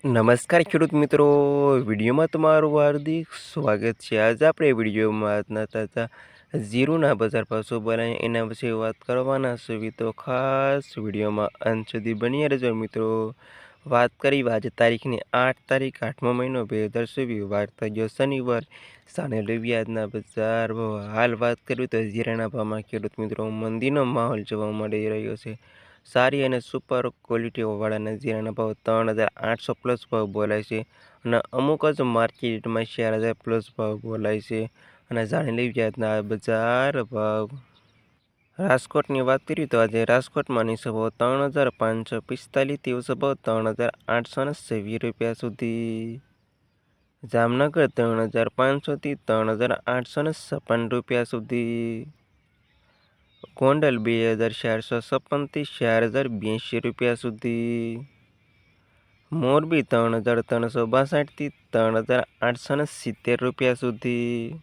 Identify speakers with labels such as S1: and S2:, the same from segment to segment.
S1: નમસ્કાર ખેડૂત મિત્રો, વિડીયોમાં તમારું હાર્દિક સ્વાગત છે। આજે આપણે વિડીયોમાં આજના તાજા જીરુના બજાર ભાવ શું બોલાય એના વિશે વાત કરવાના છે, તો ખાસ વિડીયોમાં અંત સુધી બની રહેજો મિત્રો। વાત કરી આજે તારીખની 8 તારીખ 8મો મહિનો 2024 વાર થઈ ગયો શનિવાર। સાને લેવી આજના બજાર ભાવ। હાલ વાત કરવી તો જીરાના ભાવમાં ખેડૂત મિત્રો મંદીનો માહોલ જોવા મળી રહ્યો છે। સારી અને સુપર ક્વોલિટી વાળાના જીરાના ભાવ 3800 પ્લસ ભાવ બોલાય છે અને અમુક જ માર્કેટમાં 4000 પ્લસ ભાવ બોલાય છે। અને જાણી લેવી આજના બજાર ભાવ। રાજકોટની વાત કરીએ તો આજે રાજકોટમાં નીચો ભાવ 3545 થી ઊંચો ભાવ 3826 રૂપિયા સુધી। જામનગર 3500 થી 3856 રૂપિયા સુધી। ગોંડલ 2456 થી 4082 રૂપિયા સુધી। મોરબી 3362 થી 3870 રૂપિયા સુધી।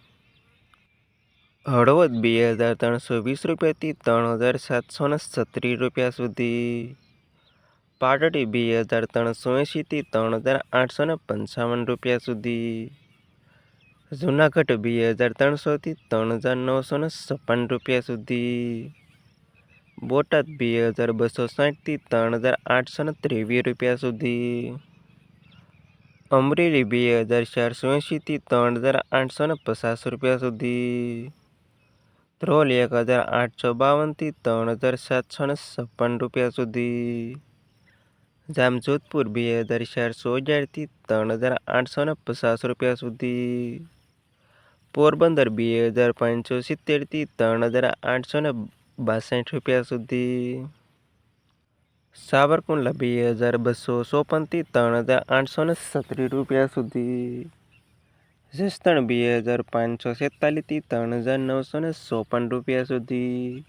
S1: હળવદ 2320 રૂપિયાથી 3736 રૂપિયા સુધી। પાટડી 2380 થી 3855 રૂપિયા સુધી। જુનાગઢ 2300 થી 3956 રૂપિયા સુધી। બોટાદ 2260 થી 3823 રૂપિયા સુધી। અમરેલી 2480 થી 3850 રૂપિયા સુધી। ધ્રોલ 1852 થી 3756 રૂપિયા સુધી। જામજોધપુર 2411 થી 3850 રૂપિયા સુધી। પોરબંદર 2570 થી 3862 રૂપિયા સુધી। સાવરકુંડલા 2254 થી 3837 રૂપિયા સુધી। જસદણ 2546 થી 3954 રૂપિયા સુધી।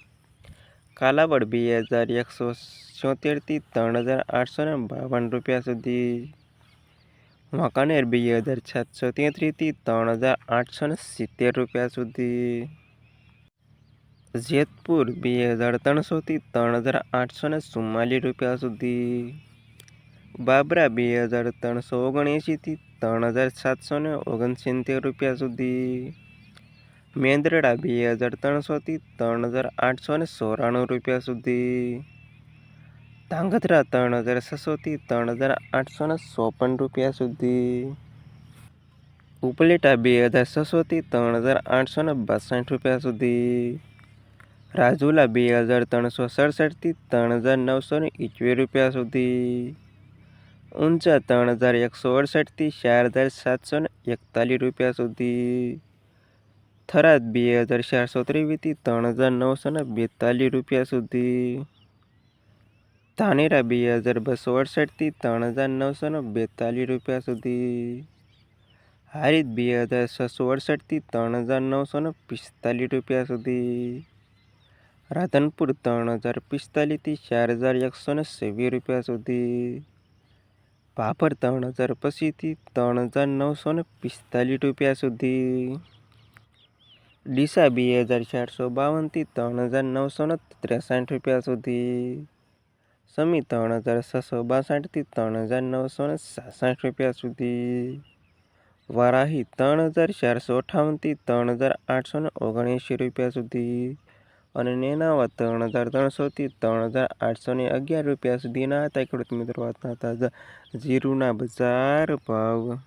S1: કાલાવડ 2176 થી 3852 રૂપિયા સુધી। વાંકાનેર 2733 થી 3870 રૂપિયા સુધી। જેતપુર 2300 થી 3844 રૂપિયા સુધી। બાબરા 2379 થી 3769 રૂપિયા સુધી। મેંદરડા 2300 થી 3894 રૂપિયા સુધી। ધાંગધ્રા 3600 થી 3854 રૂપિયા સુધી। ઉપલેટા 2600 થી 3862 રૂપિયા સુધી। રાજુલા 2367 થી 3921 રૂપિયા સુધી। ઊંઝા 3168 થી 4741 રૂપિયા સુધી। થરાદ 2423 થી 3942 રૂપિયા સુધી। ધાનેરા 2268 થી 3942 રૂપિયા સુધી। હારીજ 2668 થી 3945 રૂપિયા સુધી। રાધનપુર 3045 થી 4126 રૂપિયા સુધી। ભાભર 3080 થી 3945 રૂપિયા સુધી। ડીસા 2452 થી 3963 રૂપિયા સુધી। સમી 3662 થી 3966 રૂપિયા સુધી। વારાહી 3458 થી 3879 રૂપિયા સુધી અને નેનાવા 3300 થી 3811 રૂપિયા સુધીના હતા ખેડૂત મિત્રો આજના તાજા જીરુના બજાર ભાવ।